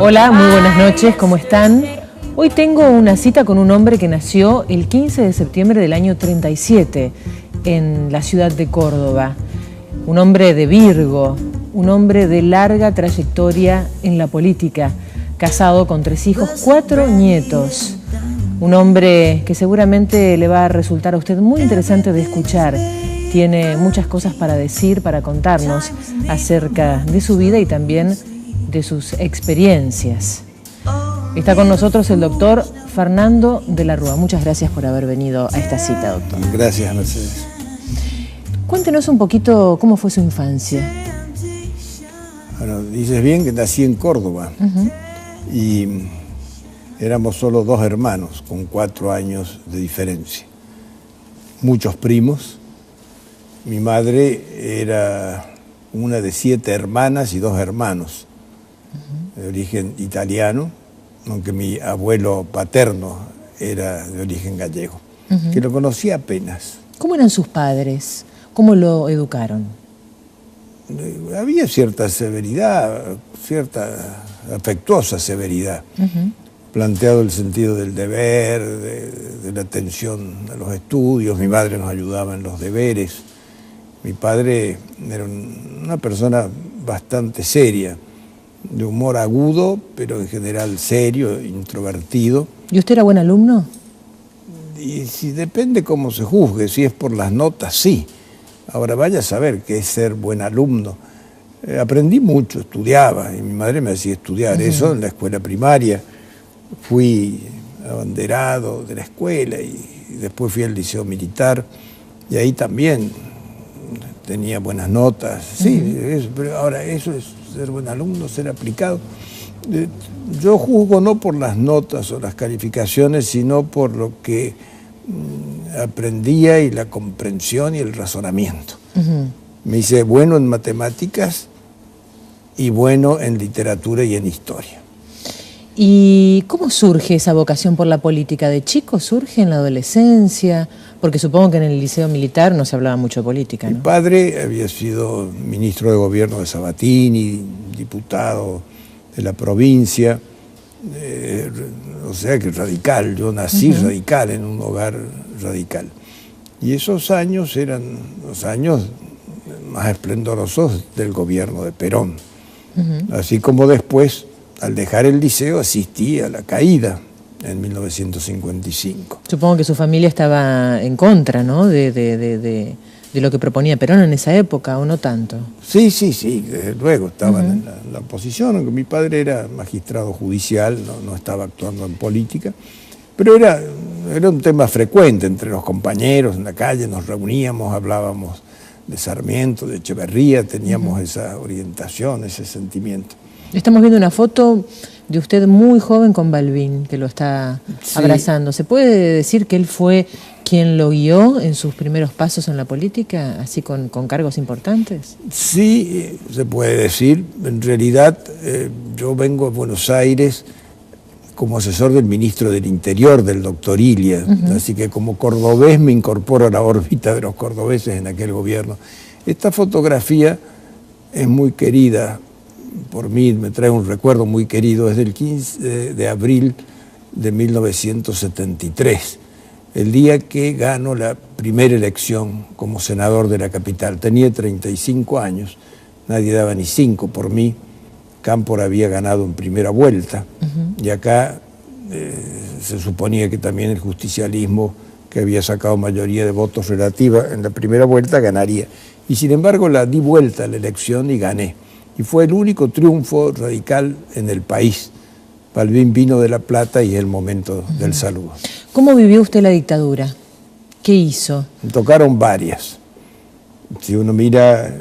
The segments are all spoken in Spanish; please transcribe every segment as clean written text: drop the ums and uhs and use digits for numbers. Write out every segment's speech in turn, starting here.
Hola, muy buenas noches, ¿cómo están? Hoy tengo una cita con un hombre que nació el 15 de septiembre del año 37 en la ciudad de Córdoba. Un hombre de Virgo, un hombre de larga trayectoria en la política, casado con 3 hijos, 4 nietos. Un hombre que seguramente le va a resultar a usted muy interesante de escuchar. Tiene muchas cosas para decir, para contarnos acerca de su vida y también de sus experiencias. Está con nosotros el doctor Fernando de la Rúa. Muchas gracias por haber venido a esta cita, doctor. Gracias, Mercedes. Cuéntenos un poquito cómo fue su infancia. Bueno, dices bien que nací en Córdoba y éramos solo 2 hermanos con 4 años de diferencia. Muchos primos. Mi madre era una de 7 hermanas y 2 hermanos, de origen italiano, aunque mi abuelo paterno era de origen gallego, que lo conocí apenas. ¿Cómo eran sus padres? ¿Cómo lo educaron? Había cierta severidad, cierta afectuosa severidad, planteado el sentido del deber, de la atención a los estudios. Mi madre nos ayudaba en los deberes. Mi padre era una persona bastante seria, de humor agudo, pero en general serio, introvertido. ¿Y usted era buen alumno? Y si depende cómo se juzgue, si es por las notas, sí. Ahora vaya a saber qué es ser buen alumno. Aprendí mucho, estudiaba, y mi madre me hacía estudiar eso en la escuela primaria. Fui abanderado de la escuela y después fui al liceo militar, y ahí también tenía buenas notas. Sí, pero ahora eso es ser buen alumno, ser aplicado. Yo juzgo no por las notas o las calificaciones, sino por lo que aprendía y la comprensión y el razonamiento. Me hice bueno en matemáticas y bueno en literatura y en historia. ¿Y cómo surge esa vocación por la política? ¿De chico surge en la adolescencia? Porque supongo que en el liceo militar no se hablaba mucho de política, ¿no? Mi padre había sido ministro de gobierno de Sabatini, diputado de la provincia, o sea que radical. Yo nací radical, en un hogar radical. Y esos años eran los años más esplendorosos del gobierno de Perón. Así como después, al dejar el liceo, asistí a la caída en 1955. Supongo que su familia estaba en contra, ¿no?, de lo que proponía Perón en esa época, ¿o no tanto? Sí, desde luego estaban en la oposición, aunque mi padre era magistrado judicial, no estaba actuando en política, pero era un tema frecuente entre los compañeros en la calle, nos reuníamos, hablábamos de Sarmiento, de Echeverría, teníamos esa orientación, ese sentimiento. Estamos viendo una foto de usted muy joven con Balbín, que lo está abrazando. ¿Se puede decir que él fue quien lo guió en sus primeros pasos en la política, así con cargos importantes? Sí, se puede decir. En realidad, yo vengo a Buenos Aires como asesor del ministro del Interior, del doctor Ilia, así que como cordobés me incorporo a la órbita de los cordobeses en aquel gobierno. Esta fotografía es muy querida por mí, me trae un recuerdo muy querido. Es del 15 de abril de 1973, el día que gano la primera elección como senador de la capital. Tenía 35 años, nadie daba ni 5 por mí. Cámpora había ganado en primera vuelta, y acá se suponía que también el justicialismo, que había sacado mayoría de votos relativa en la primera vuelta, ganaría. Y sin embargo la di vuelta a la elección y gané. Y fue el único triunfo radical en el país. Balbín vino de La Plata y es el momento del saludo. ¿Cómo vivió usted la dictadura? ¿Qué hizo? Me tocaron varias. Si uno mira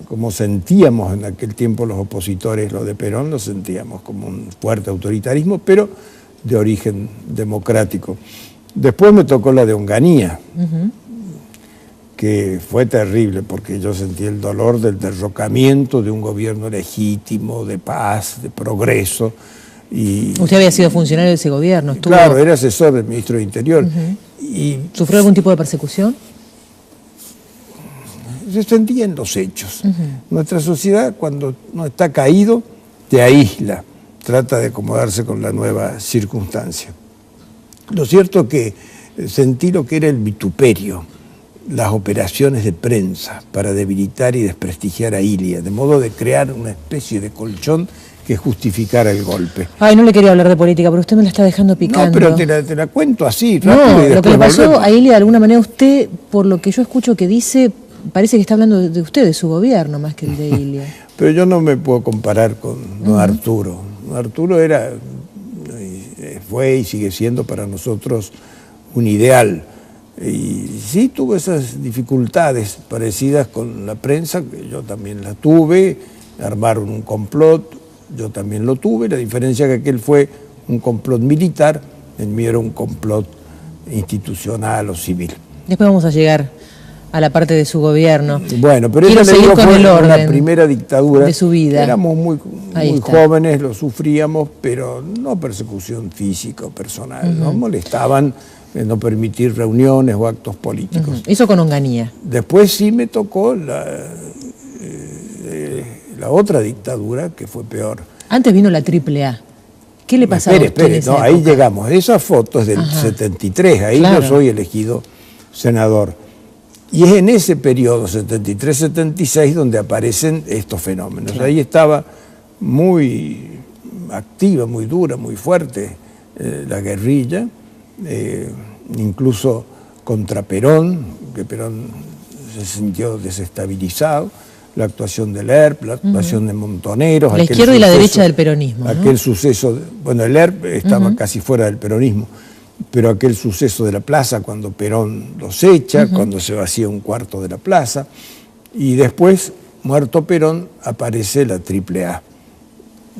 cómo sentíamos en aquel tiempo los opositores, lo de Perón, lo sentíamos como un fuerte autoritarismo, pero de origen democrático. Después me tocó la de Onganía, que fue terrible porque yo sentí el dolor del derrocamiento de un gobierno legítimo, de paz, de progreso. Y usted había sido funcionario de ese gobierno, estuvo... Claro, era asesor del ministro de Interior. Y ¿sufrió algún tipo de persecución? Se sentía en los hechos. Nuestra sociedad, cuando no está caído, te aísla, trata de acomodarse con la nueva circunstancia. Lo cierto es que sentí lo que era el vituperio, las operaciones de prensa para debilitar y desprestigiar a Ilia, de modo de crear una especie de colchón que justificara el golpe. Ay, no le quería hablar de política, pero usted me la está dejando picando. No, pero te la cuento así, rápido. No, lo que le pasó volvemos a Ilia, de alguna manera, usted, por lo que yo escucho que dice, parece que está hablando de usted, de su gobierno, más que el de Ilia. Pero yo no me puedo comparar con don Arturo. Don Arturo fue y sigue siendo para nosotros un ideal. Y sí tuvo esas dificultades parecidas con la prensa, que yo también la tuve, armaron un complot, yo también lo tuve, la diferencia es que aquel fue un complot militar, el mío era un complot institucional o civil. Después vamos a llegar a la parte de su gobierno. Bueno, pero quiero seguir con el orden la primera dictadura de su vida. Éramos muy jóvenes, lo sufríamos, pero no persecución física o personal, nos molestaban no permitir reuniones o actos políticos. Eso con Onganía. Después sí me tocó la otra dictadura, que fue peor. Antes vino la AAA. ¿Qué le pasaba a usted en esa época? Ahí llegamos. Esa foto es del 73, ahí yo soy elegido senador. Y es en ese periodo, 73-76, donde aparecen estos fenómenos. Ahí estaba muy activa, muy dura, muy fuerte la guerrilla, incluso contra Perón, que Perón se sintió desestabilizado, la actuación del ERP, la actuación de Montoneros. La izquierda y la derecha del peronismo, ¿no? Aquel suceso, bueno, el ERP estaba casi fuera del peronismo, pero aquel suceso de la plaza cuando Perón los echa, cuando se vacía un cuarto de la plaza, y después, muerto Perón, aparece la AAA.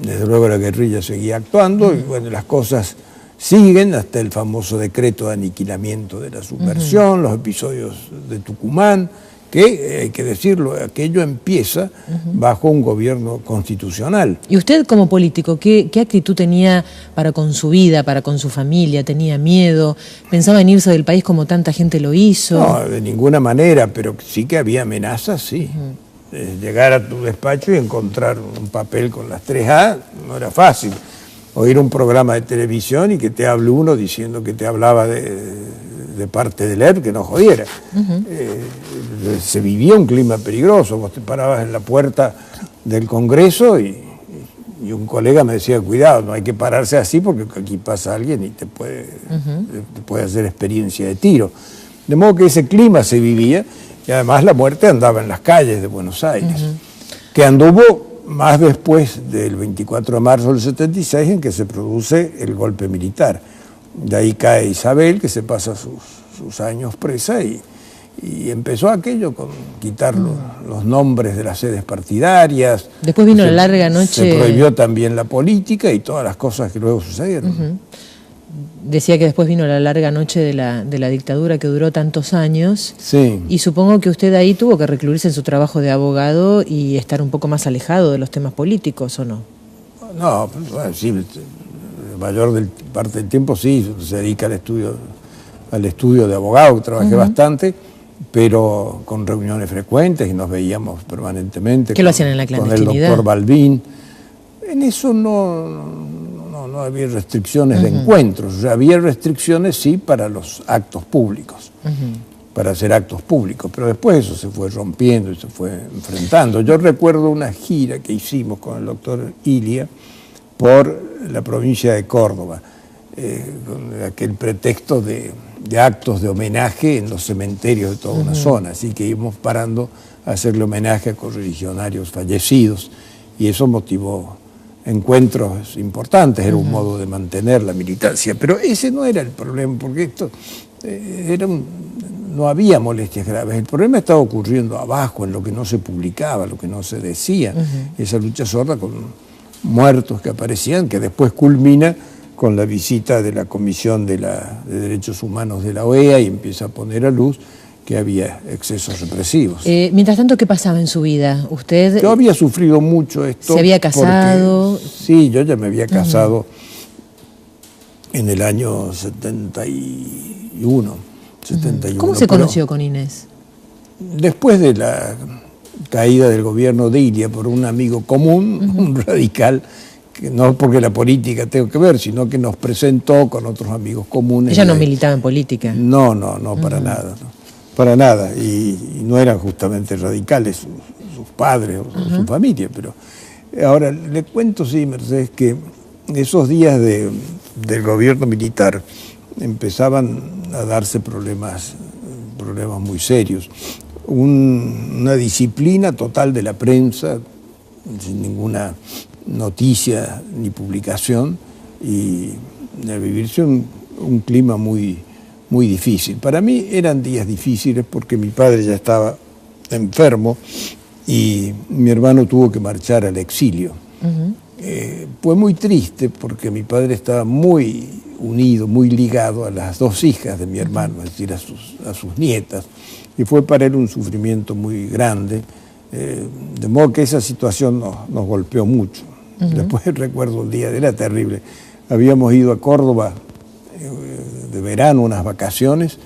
Desde luego la guerrilla seguía actuando, y bueno, las cosas siguen hasta el famoso decreto de aniquilamiento de la subversión, los episodios de Tucumán, que, hay que decirlo, aquello empieza bajo un gobierno constitucional. ¿Y usted como político, qué actitud tenía para con su vida, para con su familia? ¿Tenía miedo? ¿Pensaba en irse del país como tanta gente lo hizo? No, de ninguna manera, pero sí que había amenazas, sí. Llegar a tu despacho y encontrar un papel con las 3A no era fácil. Oír un programa de televisión y que te hable uno diciendo que te hablaba de parte del ERP, que no jodiera. Se vivía un clima peligroso, vos te parabas en la puerta del Congreso y un colega me decía, cuidado, no hay que pararse así porque aquí pasa alguien y te puede hacer experiencia de tiro. De modo que ese clima se vivía y además la muerte andaba en las calles de Buenos Aires, que anduvo más después del 24 de marzo del 76 en que se produce el golpe militar. De ahí cae Isabel, que se pasa sus años presa y empezó aquello con quitar los nombres de las sedes partidarias. Después vino la larga noche. Se prohibió también la política y todas las cosas que luego sucedieron. Decía que después vino la larga noche de la dictadura que duró tantos años. Sí. Y supongo que usted ahí tuvo que recluirse en su trabajo de abogado y estar un poco más alejado de los temas políticos, ¿o no? No, bueno, sí, la mayor parte del tiempo sí, se dedica al estudio de abogado, que trabajé bastante, pero con reuniones frecuentes y nos veíamos permanentemente. ¿Qué lo hacían en la clandestinidad? Con el doctor Balbín. En eso no había restricciones de encuentros, o sea, había restricciones sí para los actos públicos, para hacer actos públicos, pero después eso se fue rompiendo y se fue enfrentando. Yo recuerdo una gira que hicimos con el doctor Ilia por la provincia de Córdoba, con aquel pretexto de actos de homenaje en los cementerios de toda una zona, así que íbamos parando a hacerle homenaje a correligionarios fallecidos y eso motivó encuentros importantes, era un modo de mantener la militancia, pero ese no era el problema, porque esto no había molestias graves, el problema estaba ocurriendo abajo, en lo que no se publicaba, lo que no se decía, esa lucha sorda con muertos que aparecían, que después culmina con la visita de la Comisión de Derechos Humanos de la OEA y empieza a poner a luz que había excesos represivos. Mientras tanto, ¿qué pasaba en su vida? ¿Usted yo había sufrido mucho esto. ¿Se había casado? Sí, yo ya me había casado en el año 71. ¿Cómo se conoció con Inés? Después de la caída del gobierno de Ilia por un amigo común, un radical, que no porque la política tenga que ver, sino que nos presentó con otros amigos comunes. ¿Ella no militaba en política? No, para nada, no, para nada, y no eran justamente radicales sus padres o su familia, pero ahora le cuento, sí, Mercedes, que esos días del gobierno militar empezaban a darse problemas muy serios. Una disciplina total de la prensa, sin ninguna noticia ni publicación, y a vivirse un clima muy difícil. Para mí eran días difíciles porque mi padre ya estaba enfermo y mi hermano tuvo que marchar al exilio. Fue muy triste porque mi padre estaba muy unido, muy ligado a las dos hijas de mi hermano, es decir, a sus nietas, y fue para él un sufrimiento muy grande, de modo que esa situación nos golpeó mucho. Después recuerdo un día, era terrible, habíamos ido a Córdoba de verano, unas vacaciones,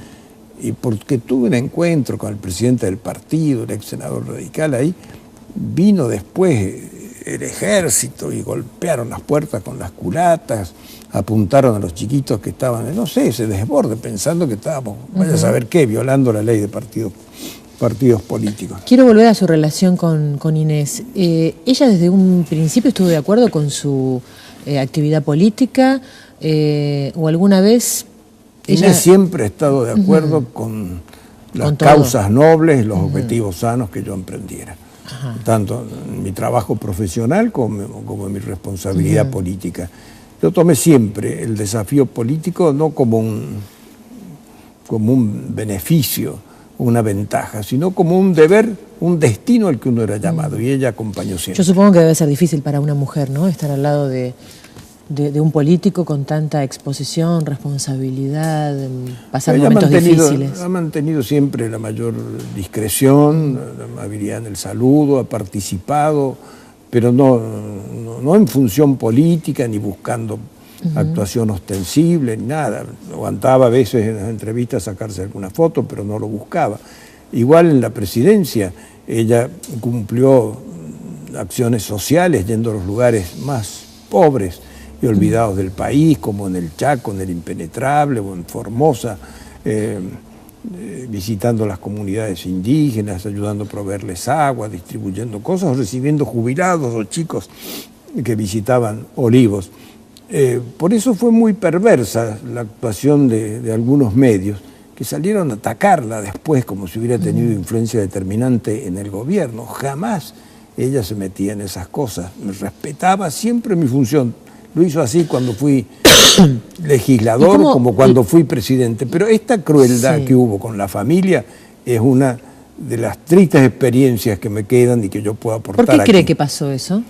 y porque tuve un encuentro con el presidente del partido, el ex senador radical ahí, vino después el ejército y golpearon las puertas con las culatas, apuntaron a los chiquitos que estaban, no sé, ese desborde, pensando que estábamos, vaya a saber qué, violando la ley de partidos políticos. Quiero volver a su relación con Inés. ¿Ella desde un principio estuvo de acuerdo con su actividad política o alguna vez...? Inés siempre ha estado de acuerdo con las causas nobles, los objetivos sanos que yo emprendiera. Tanto en mi trabajo profesional como en mi responsabilidad política. Yo tomé siempre el desafío político no como un beneficio, una ventaja, sino como un deber, un destino al que uno era llamado, y ella acompañó siempre. Yo supongo que debe ser difícil para una mujer, ¿no?, estar al lado de un político con tanta exposición, responsabilidad, pasar momentos difíciles. Ha mantenido siempre la mayor discreción, la amabilidad en el saludo, ha participado, pero no en función política ni buscando actuación ostensible ni nada. Aguantaba a veces en las entrevistas sacarse alguna foto, pero no lo buscaba. Igual en la presidencia, ella cumplió acciones sociales yendo a los lugares más pobres y olvidados del país, como en el Chaco, en el Impenetrable o en Formosa, visitando las comunidades indígenas, ayudando a proveerles agua, distribuyendo cosas, o recibiendo jubilados o chicos que visitaban Olivos. Por eso fue muy perversa la actuación de algunos medios que salieron a atacarla después como si hubiera tenido influencia determinante en el gobierno. Jamás ella se metía en esas cosas, me respetaba siempre mi función. Lo hizo así cuando fui legislador como cuando fui presidente. Pero esta crueldad que hubo con la familia es una de las tristes experiencias que me quedan y que yo puedo aportar aquí. ¿Por qué cree que pasó eso?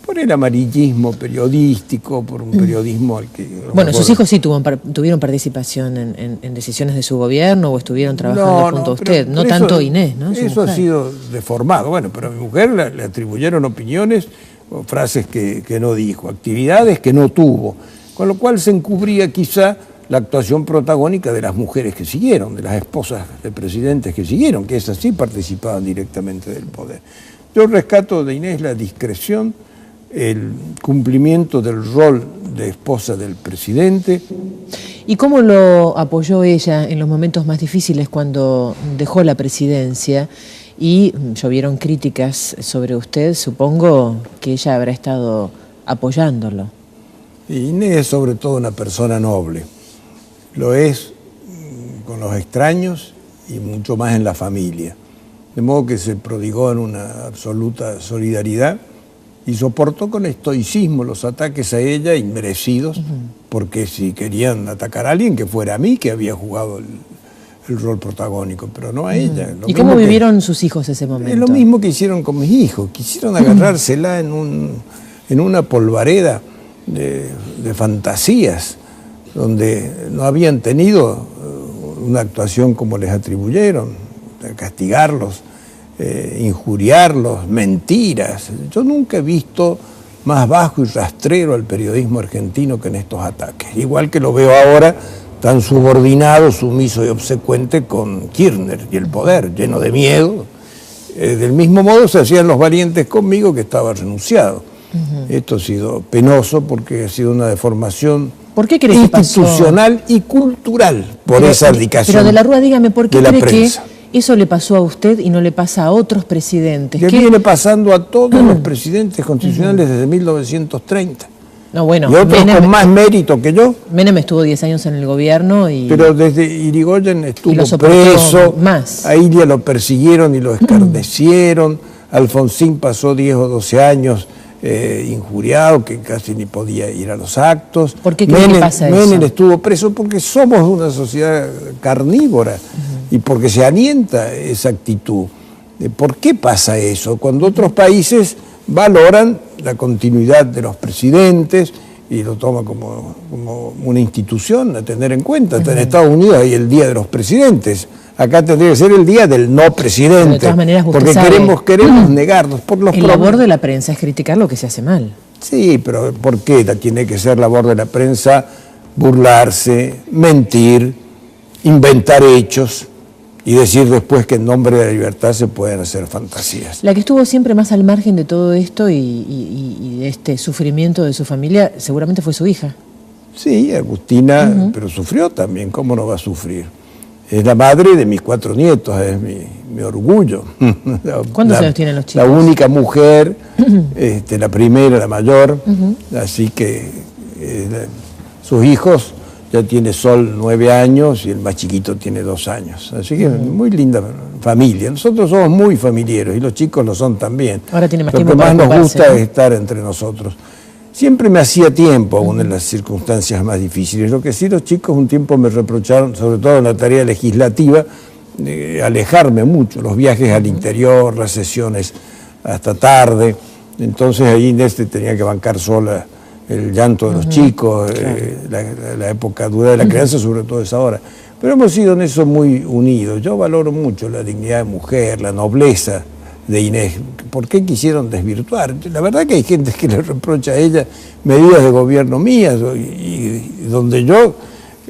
Por el amarillismo periodístico, por un periodismo al que... Bueno, sus hijos sí tuvieron participación en decisiones de su gobierno o estuvieron trabajando junto a usted, no tanto Inés, ¿no? Eso ha sido deformado. Bueno, pero a mi mujer le atribuyeron opiniones o frases que no dijo, actividades que no tuvo, con lo cual se encubría quizá la actuación protagónica de las mujeres que siguieron, de las esposas de presidentes que siguieron, que esas sí participaban directamente del poder. Yo rescato de Inés la discreción, el cumplimiento del rol de esposa del presidente. ¿Y cómo lo apoyó ella en los momentos más difíciles cuando dejó la presidencia y llovieron críticas sobre usted? Supongo que ella habrá estado apoyándolo. Inés es sobre todo una persona noble. Lo es con los extraños y mucho más en la familia. De modo que se prodigó en una absoluta solidaridad y soportó con estoicismo los ataques a ella inmerecidos, porque si querían atacar a alguien, que fuera a mí, que había jugado el rol protagónico, pero no a ella. ¿Y cómo vivieron sus hijos ese momento? Es lo mismo que hicieron con mis hijos, quisieron agarrársela en una polvareda de fantasías, donde no habían tenido una actuación como les atribuyeron, de castigarlos, injuriarlos, mentiras. Yo nunca he visto más bajo y rastrero al periodismo argentino que en estos ataques. Igual que lo veo ahora tan subordinado, sumiso y obsecuente con Kirchner y el poder, lleno de miedo. Del mismo modo se hacían los valientes conmigo, que estaba renunciado. Esto ha sido penoso porque ha sido una deformación ¿por qué cree que institucional y cultural por esa abdicación. Pero de la Rúa, dígame, ¿por qué cree que eso le pasó a usted y no le pasa a otros presidentes? Que viene pasando a todos los presidentes constitucionales desde 1930. No, bueno, y otros con más mérito que yo. Menem estuvo 10 años en el gobierno y... Pero desde Irigoyen estuvo preso, a Ilia lo persiguieron y lo escarnecieron, Alfonsín pasó 10 o 12 años injuriado, que casi ni podía ir a los actos. ¿Por qué cree que pasa eso? Menem estuvo preso porque somos una sociedad carnívora y porque se alienta esa actitud. ¿Por qué pasa eso? Cuando otros países valoran la continuidad de los presidentes y lo toman como una institución a tener en cuenta. En Estados Unidos hay el Día de los Presidentes. Acá tendría que ser el día del no presidente. De todas maneras, porque queremos negarnos por los problemas. La labor de la prensa es criticar lo que se hace mal. Sí, pero ¿por qué tiene que ser labor de la prensa burlarse, mentir, inventar hechos y decir después que en nombre de la libertad se pueden hacer fantasías? La que estuvo siempre más al margen de todo esto y de este sufrimiento de su familia seguramente fue su hija. Sí, Agustina, pero sufrió también. ¿Cómo no va a sufrir? Es la madre de mis 4 nietos, es mi orgullo. ¿Cuántos años tienen los chicos? La única mujer, la primera, la mayor, así que sus hijos, ya tiene Sol 9 años y el más chiquito tiene 2 años. Así que muy linda familia. Nosotros somos muy familiares y los chicos lo son también. Ahora tiene más tiempo. Lo que más nos gusta es estar entre nosotros. Siempre me hacía tiempo, aún en las circunstancias más difíciles. Lo que sí los chicos un tiempo me reprocharon, sobre todo en la tarea legislativa, alejarme mucho, los viajes al interior, las sesiones hasta tarde. Entonces ahí Inés tenía que bancar sola el llanto de los chicos, la época dura de la crianza, sobre todo esa hora. Pero hemos sido en eso muy unidos. Yo valoro mucho la dignidad de mujer, la nobleza de Inés. ¿Por qué quisieron desvirtuar? La verdad que hay gente que le reprocha a ella medidas de gobierno mías y donde yo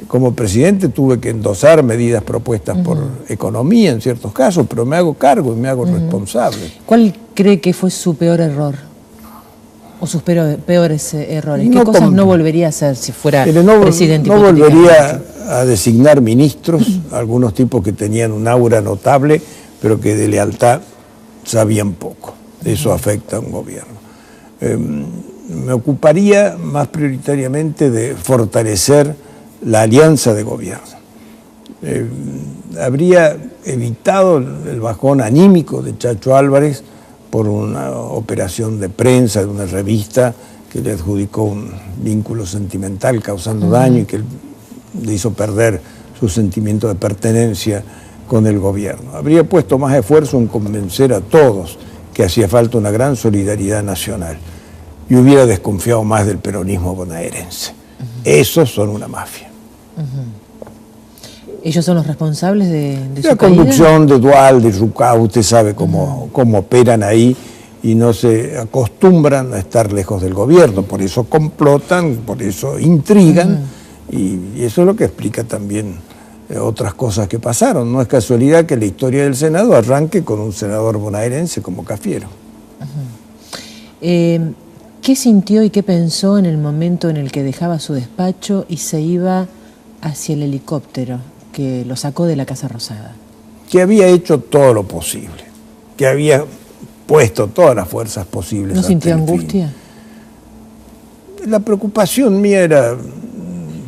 como presidente tuve que endosar medidas propuestas por economía en ciertos casos, pero me hago cargo y me hago responsable. ¿Cuál cree que fue su peor error? ¿O sus peores errores? ¿Qué cosas no volvería a hacer si fuera presidente? No volvería a designar ministros, algunos tipos que tenían un aura notable, pero que de lealtad sabían poco. Eso afecta a un gobierno. Me ocuparía más prioritariamente de fortalecer la alianza de gobierno. Habría evitado el bajón anímico de Chacho Álvarez por una operación de prensa de una revista que le adjudicó un vínculo sentimental causando daño y que le hizo perder su sentimiento de pertenencia con el gobierno. Habría puesto más esfuerzo en convencer a todos que hacía falta una gran solidaridad nacional y hubiera desconfiado más del peronismo bonaerense. Esos son una mafia. ¿Ellos son los responsables de su la conducción de Dual, de Rucá, usted sabe cómo operan ahí y no se acostumbran a estar lejos del gobierno, por eso complotan, por eso intrigan y eso es lo que explica también otras cosas que pasaron. No es casualidad que la historia del Senado arranque con un senador bonaerense como Cafiero. ¿Qué sintió y qué pensó en el momento en el que dejaba su despacho y se iba hacia el helicóptero que lo sacó de la Casa Rosada? Que había hecho todo lo posible, que había puesto todas las fuerzas posibles. ¿No sintió angustia? La preocupación mía era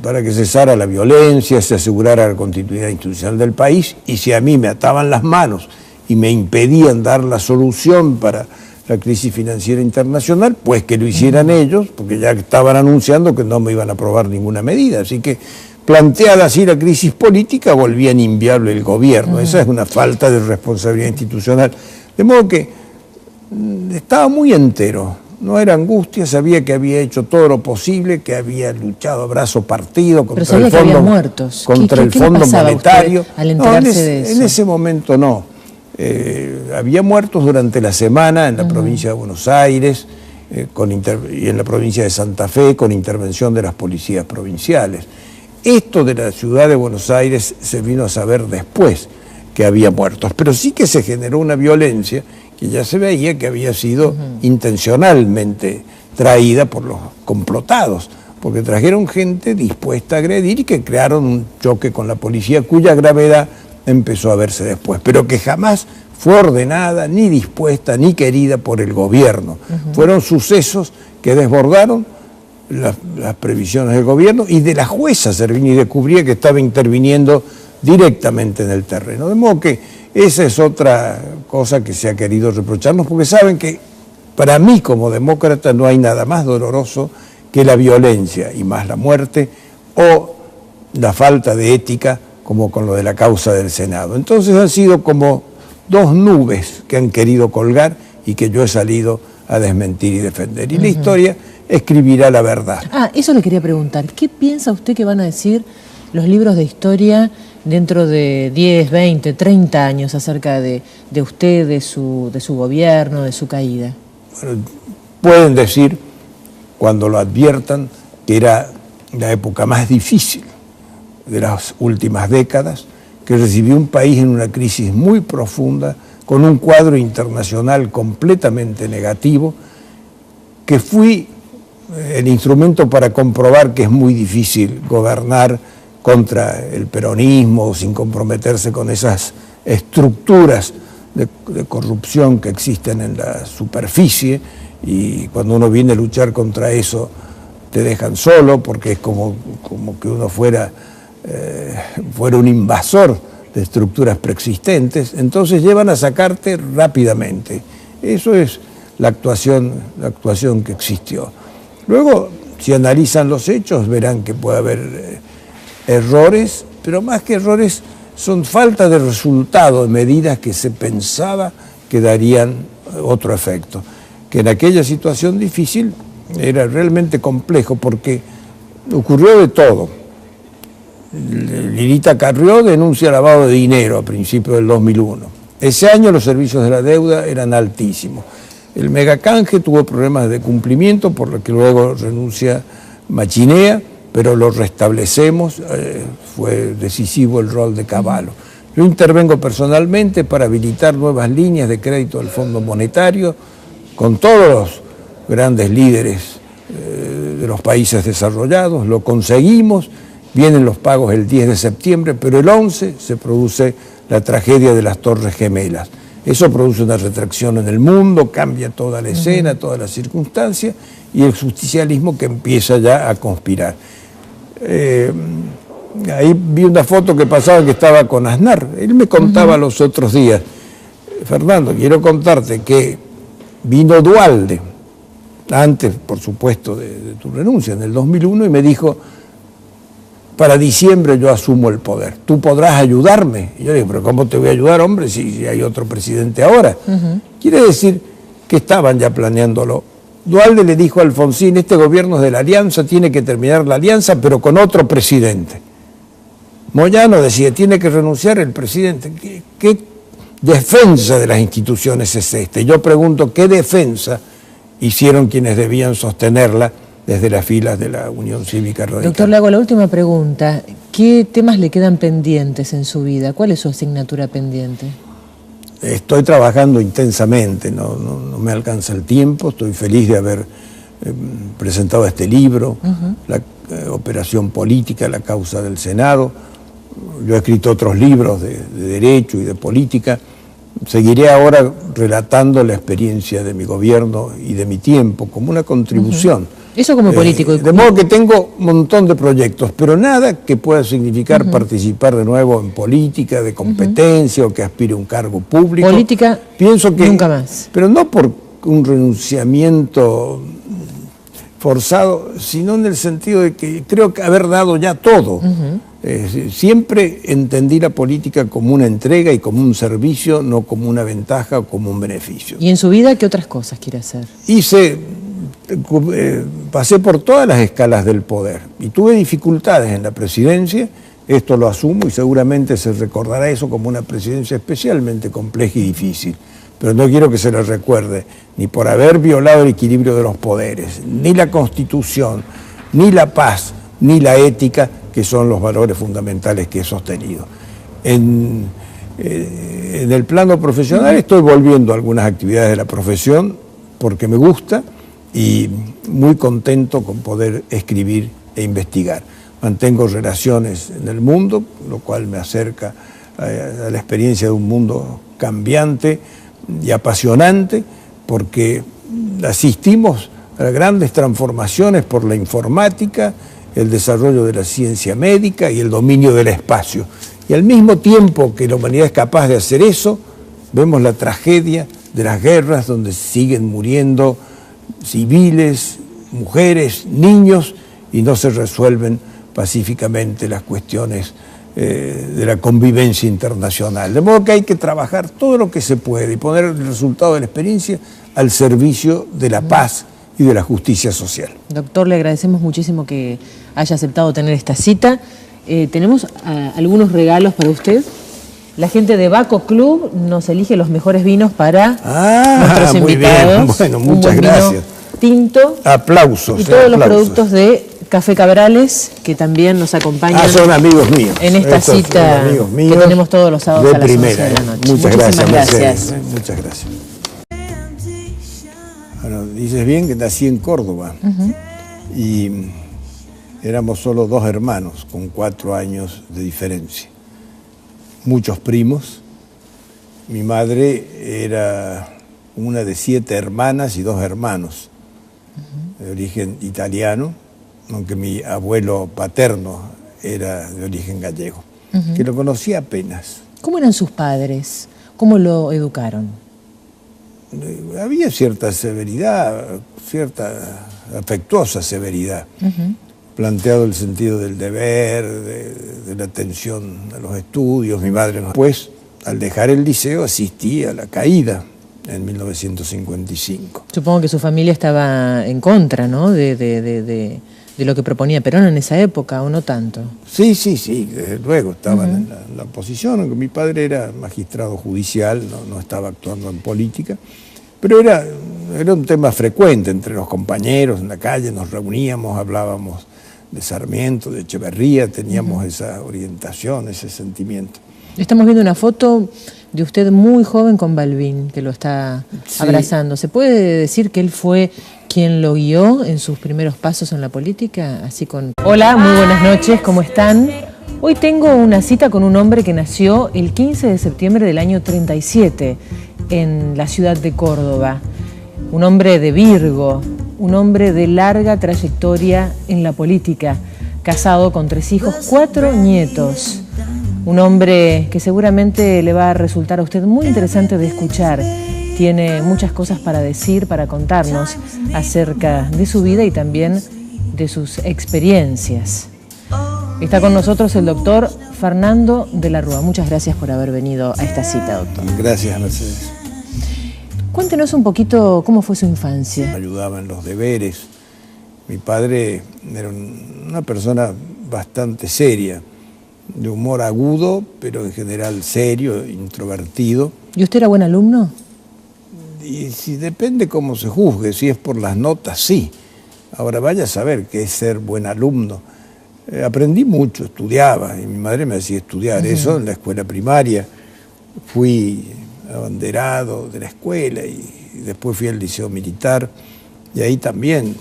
para que cesara la violencia, se asegurara la continuidad institucional del país, y si a mí me ataban las manos y me impedían dar la solución para la crisis financiera internacional, pues que lo hicieran ellos, porque ya estaban anunciando que no me iban a aprobar ninguna medida. Así que, planteada así la crisis política, volvían inviable el gobierno. Esa es una falta de responsabilidad institucional. De modo que estaba muy entero. No era angustia, sabía que había hecho todo lo posible, que había luchado a brazo partido contra el fondo, muertos. Contra el Fondo Monetario. Al enterarse de eso? En ese momento no. Había muertos durante la semana en la provincia de Buenos Aires y en la provincia de Santa Fe con intervención de las policías provinciales. Esto de la ciudad de Buenos Aires se vino a saber después que había muertos, pero sí que se generó una violencia que ya se veía que había sido intencionalmente traída por los complotados, porque trajeron gente dispuesta a agredir y que crearon un choque con la policía cuya gravedad empezó a verse después, pero que jamás fue ordenada, ni dispuesta, ni querida por el gobierno. Fueron sucesos que desbordaron las previsiones del gobierno y de la jueza Servini de Cubría, que estaba interviniendo directamente en el terreno. De modo que esa es otra cosa que se ha querido reprocharnos, porque saben que para mí como demócrata no hay nada más doloroso que la violencia y más la muerte o la falta de ética, como con lo de la causa del Senado. Entonces han sido como dos nubes que han querido colgar y que yo he salido a desmentir y defender. Y la historia escribirá la verdad. Eso le quería preguntar. ¿Qué piensa usted que van a decir los libros de historia dentro de 10, 20, 30 años acerca de usted, de su gobierno, de su caída? Bueno, pueden decir, cuando lo adviertan, que era la época más difícil de las últimas décadas, que recibió un país en una crisis muy profunda, con un cuadro internacional completamente negativo, que fui el instrumento para comprobar que es muy difícil gobernar contra el peronismo sin comprometerse con esas estructuras de corrupción que existen en la superficie, y cuando uno viene a luchar contra eso te dejan solo, porque es como que uno fuera un invasor de estructuras preexistentes. Entonces llevan a sacarte rápidamente. Eso es la actuación que existió. Luego, si analizan los hechos, verán que puede haber errores, pero más que errores son falta de resultado de medidas que se pensaba que darían otro efecto, que en aquella situación difícil era realmente complejo, porque ocurrió de todo. Lilita Carrió denuncia lavado de dinero a principios del 2001. Ese año los servicios de la deuda eran altísimos. El megacanje tuvo problemas de cumplimiento, por lo que luego renuncia Machinea, pero lo restablecemos, fue decisivo el rol de Cavallo. Yo intervengo personalmente para habilitar nuevas líneas de crédito del Fondo Monetario con todos los grandes líderes de los países desarrollados, lo conseguimos, vienen los pagos el 10 de septiembre, pero el 11 se produce la tragedia de las Torres Gemelas. Eso produce una retracción en el mundo, cambia toda la escena, todas las circunstancias, y el justicialismo que empieza ya a conspirar. Ahí vi una foto que pasaba que estaba con Aznar. Él me contaba los otros días: Fernando, quiero contarte que vino Duhalde, antes, por supuesto, de tu renuncia, en el 2001, y me dijo: para diciembre yo asumo el poder, ¿tú podrás ayudarme? Y yo le digo: pero ¿cómo te voy a ayudar, hombre, si hay otro presidente ahora? Quiere decir que estaban ya planeándolo. Duhalde le dijo a Alfonsín: este gobierno es de la alianza, tiene que terminar la alianza, pero con otro presidente. Moyano decía: tiene que renunciar el presidente. ¿Qué defensa de las instituciones es este? Yo pregunto, ¿qué defensa hicieron quienes debían sostenerla desde las filas de la Unión Cívica Radical? Doctor, le hago la última pregunta. ¿Qué temas le quedan pendientes en su vida? ¿Cuál es su asignatura pendiente? Estoy trabajando intensamente, no me alcanza el tiempo. Estoy feliz de haber presentado este libro, la operación política, la causa del Senado. Yo he escrito otros libros de derecho y de política. Seguiré ahora relatando la experiencia de mi gobierno y de mi tiempo como una contribución. Eso como político. De modo que tengo un montón de proyectos, pero nada que pueda significar participar de nuevo en política, de competencia, o que aspire a un cargo público. Política, pienso que nunca más. Pero no por un renunciamiento forzado, sino en el sentido de que creo que haber dado ya todo. Siempre entendí la política como una entrega y como un servicio, no como una ventaja o como un beneficio. ¿Y en su vida qué otras cosas quiere hacer? Pasé por todas las escalas del poder y tuve dificultades en la presidencia. Esto lo asumo y seguramente se recordará eso como una presidencia especialmente compleja y difícil. Pero no quiero que se le recuerde ni por haber violado el equilibrio de los poderes, ni la Constitución, ni la paz, ni la ética, que son los valores fundamentales que he sostenido. En el plano profesional estoy volviendo a algunas actividades de la profesión porque me gusta, y muy contento con poder escribir e investigar. Mantengo relaciones en el mundo, lo cual me acerca a la experiencia de un mundo cambiante y apasionante, porque asistimos a grandes transformaciones por la informática, el desarrollo de la ciencia médica y el dominio del espacio. Y al mismo tiempo que la humanidad es capaz de hacer eso, vemos la tragedia de las guerras donde siguen muriendo civiles, mujeres, niños, y no se resuelven pacíficamente las cuestiones de la convivencia internacional. De modo que hay que trabajar todo lo que se puede y poner el resultado de la experiencia al servicio de la paz y de la justicia social. Doctor, le agradecemos muchísimo que haya aceptado tener esta cita. Tenemos algunos regalos para usted. La gente de Baco Club nos elige los mejores vinos para nuestros invitados. Bien. Bueno, muchas gracias. Vino tinto. Aplausos. Y todos los productos de Café Cabrales, que también nos acompañan. Son amigos míos. En esta cita que tenemos todos los sábados a las 11 de la noche. Muchas gracias, Mercedes. Muchas gracias. Bueno, dices bien que nací en Córdoba. Y éramos solo 2 hermanos, con 4 años de diferencia. Muchos primos. Mi madre era una de 7 hermanas y 2 hermanos, de origen italiano, aunque mi abuelo paterno era de origen gallego, que lo conocí apenas. ¿Cómo eran sus padres? ¿Cómo lo educaron? Había cierta severidad, cierta afectuosa severidad, planteado el sentido del deber, de la atención a los estudios. Mi madre no. Pues, al dejar el liceo, asistí a la caída en 1955. Supongo que su familia estaba en contra, ¿no?, de lo que proponía Perón en esa época, ¿o no tanto? Sí, desde luego estaban en la oposición, aunque mi padre era magistrado judicial, no estaba actuando en política, pero era un tema frecuente entre los compañeros en la calle, nos reuníamos, hablábamos de Sarmiento, de Echeverría, teníamos esa orientación, ese sentimiento. Estamos viendo una foto de usted muy joven con Balbín, que lo está abrazando. ¿Se puede decir que él fue quien lo guió en sus primeros pasos en la política? Así con... Hola, muy buenas noches, ¿cómo están? Hoy tengo una cita con un hombre que nació el 15 de septiembre del año 37 en la ciudad de Córdoba. Un hombre de Virgo, un hombre de larga trayectoria en la política, casado con 3 hijos, 4 nietos. Un hombre que seguramente le va a resultar a usted muy interesante de escuchar. Tiene muchas cosas para decir, para contarnos acerca de su vida y también de sus experiencias. Está con nosotros el doctor Fernando de la Rúa. Muchas gracias por haber venido a esta cita, doctor. Gracias, Mercedes. Cuéntenos un poquito cómo fue su infancia. Ayudaba en los deberes. Mi padre era una persona bastante seria, de humor agudo, pero en general serio, introvertido. ¿Y usted era buen alumno? Y si depende cómo se juzgue, si es por las notas, sí. Ahora vaya a saber qué es ser buen alumno. Aprendí mucho, estudiaba, y mi madre me hacía estudiar eso en la escuela primaria. Fui abanderado de la escuela y después fui al liceo militar, y ahí también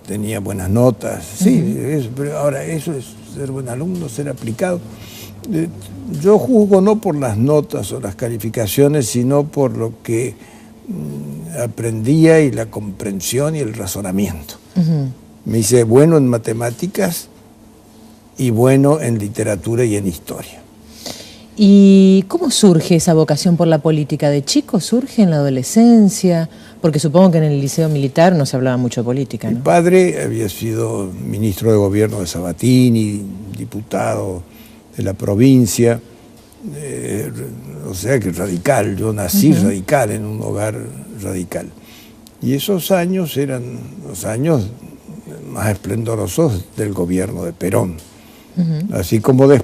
tenía buenas notas. Sí, pero ahora eso es ser buen alumno, ser aplicado. Yo juzgo no por las notas o las calificaciones, sino por lo que aprendía y la comprensión y el razonamiento. Me hice bueno en matemáticas y bueno en literatura y en historia. ¿Y cómo surge esa vocación por la política? ¿De chico surge en la adolescencia? Porque supongo que en el liceo militar no se hablaba mucho de política, ¿no? Mi padre había sido ministro de gobierno de Sabatini, diputado de la provincia, o sea que radical. Yo nací radical, en un hogar radical. Y esos años eran los años más esplendorosos del gobierno de Perón. Así como después